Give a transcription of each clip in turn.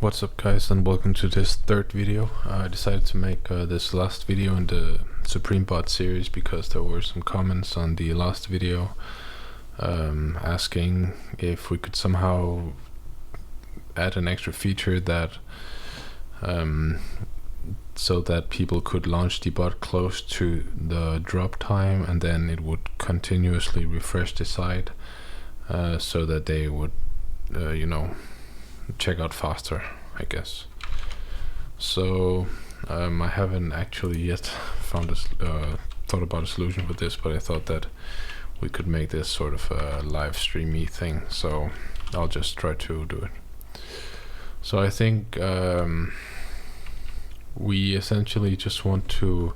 What's up guys, and welcome to this third video. I decided to make this last video in the SupremeBot series because there were some comments on the last video asking if we could somehow add an extra feature that so that people could launch the bot close to the drop time, and then it would continuously refresh the site so that they would check out faster, I guess. So I haven't actually yet found thought about a solution for this, but I thought that we could make this sort of a live streamy thing, so I'll just try to do it. So I think we essentially just want to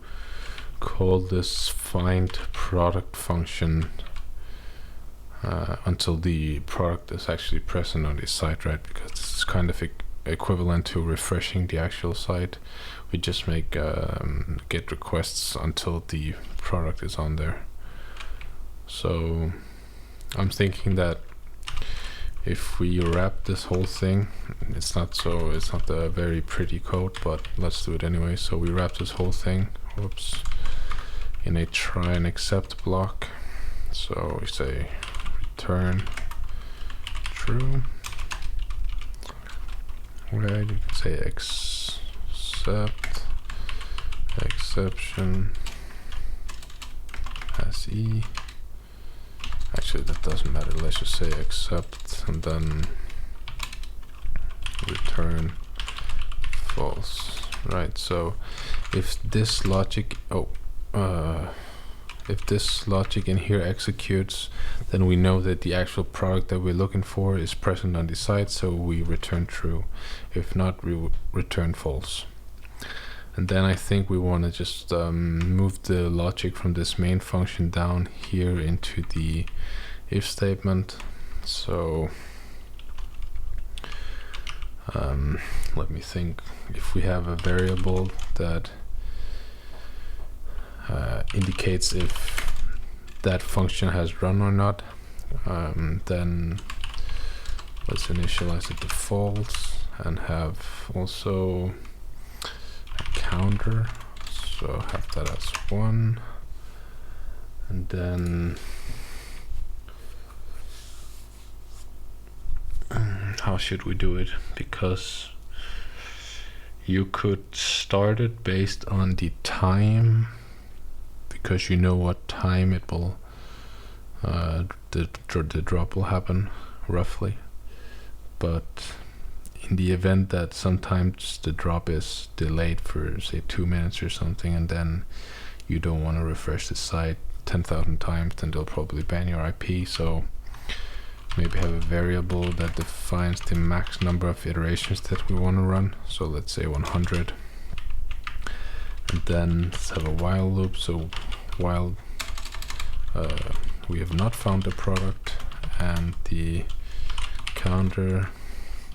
call this find product function until the product is actually present on the site, right? Because this is kind of equivalent to refreshing the actual site. We just make get requests until the product is on there. So I'm thinking that if we wrap this whole thing, it's not a very pretty code, but let's do it anyway. So we wrap this whole thing, in a try and accept block. So we say return true, right? You can say accept exception as e. Actually, that doesn't matter. Let's just say accept and then return false, right? So if this logic in here executes, then we know that the actual product that we're looking for is present on the site, so we return true. If not, we return false. And then I think we want to just move the logic from this main function down here into the if statement. So let me think. If we have a variable that indicates if that function has run or not, then let's initialize it to false and have also a counter, so have that as 1. And then how should we do it? Because you could start it based on the time, because you know what time it will the drop will happen roughly. But in the event that sometimes the drop is delayed for say 2 minutes or something, and then you don't want to refresh the site 10,000 times, then they'll probably ban your IP. So maybe have a variable that defines the max number of iterations that we want to run. So let's say 100, and then let's have a while loop. So while we have not found the product and the counter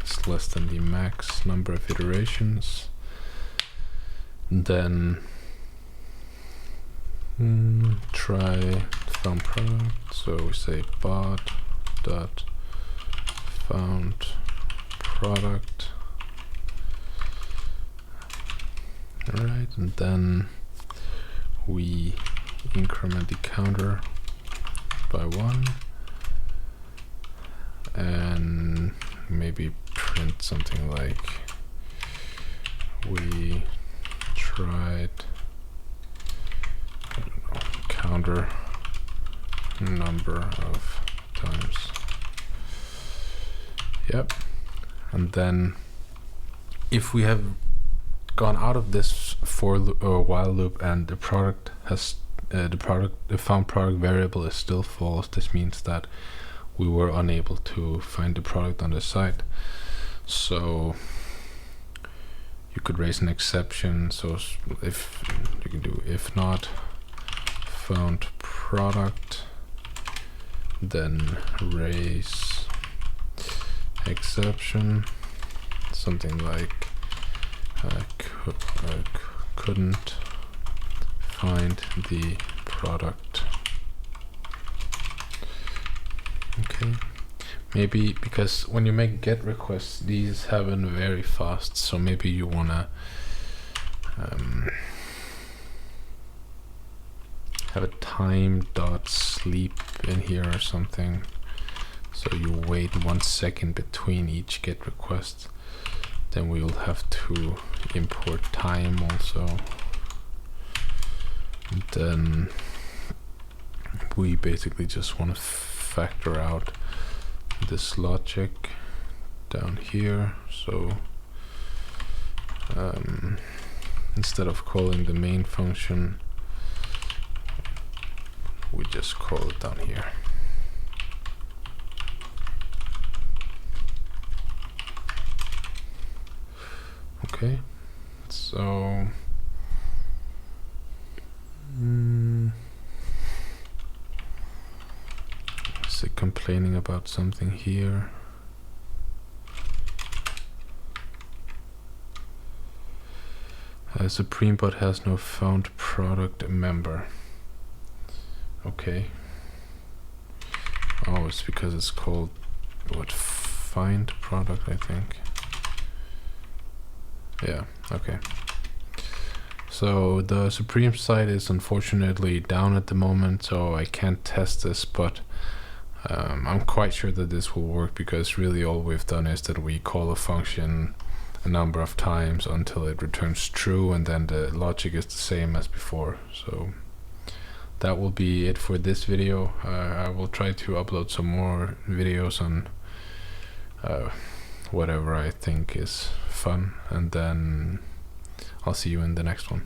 is less than the max number of iterations, then try found product. So we say bot dot found product, all right, and then we increment the counter by 1 and maybe print something like we tried, I don't know, counter number of times. Yep. And then if we have gone out of this for loop or while loop and the product has the found product variable is still false, this means that we were unable to find the product on the site. So you could raise an exception. So if you can do if not found product, then raise exception, something like couldn't find the product. Okay, maybe because when you make GET requests, these happen very fast, so maybe you wanna have a time.sleep in here or something, so you wait 1 second between each GET request. Then we will have to import time also, and then we basically just want to factor out this logic down here. So instead of calling the main function, we just call it down here. Okay, so is it complaining about something here? SupremeBot has no found product member. Okay. Oh, it's because it's called what? Find product, I think. Yeah, okay. So the Supreme site is unfortunately down at the moment, so I can't test this, but I'm quite sure that this will work, because really all we've done is that we call a function a number of times until it returns true, and then the logic is the same as before. So that will be it for this video. I will try to upload some more videos on whatever I think is fun, and then I'll see you in the next one.